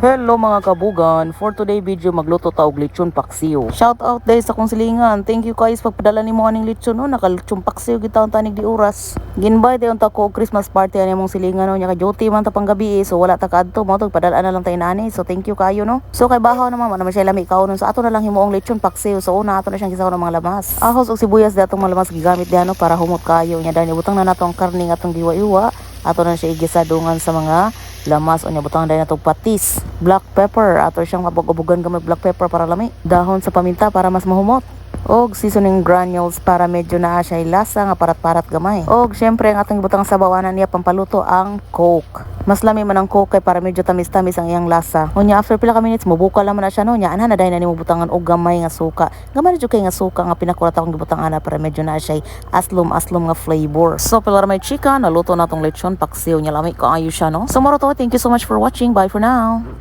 Hello mga kabugan, for today video magluto ta og lechon paksiw. Shout out dahil sa kong silingan. Thank you guys pagpadala nimo aning lechon no, naka lechon paksiw gitaon tanig di oras. Ginbay dayon ta ko og Christmas party ani mong silingan no, nya ka duty man ta pang gabi so wala ta kadto mo to padala na lang tay nani. So thank you kayo no. So kay bahaw naman man siya lami kaunon sa ato na lang himuong lechon paksiw. So una ato na siyang gisaw ng mga lamas. Ahos og sibuyas datong mga lamas gigamit diha no para humot kayo nya dani butang na nato ang karne nga atong giwa-iwa. Ato na siya igisa dungan sa mga lamas o niya butang dahil natong patis, black pepper ato siyang mabog-ubugan gamay black pepper para lami, dahon sa paminta para mas mahumot, og seasoning granules para medyo naa siya lasa nga parat-parat gamay, og syempre ang atong butang sabawanan niya pampaluto ang coke. Mas lami man ang coke kay para medyo tamis-tamis ang iyang lasa. Unya after pila ka minutes mubuka lang man na siya no, nya ana na dahil na nimo butangan og gamay nga suka, gamay jud kay nga suka nga pinakurat akong gibutang ana para medyo naa siya aslom-aslom nga flavor. So pila may chika naluto natong lechon paksiw nya lami kaayo siya no. So moro to, thank you so much for watching, bye for now.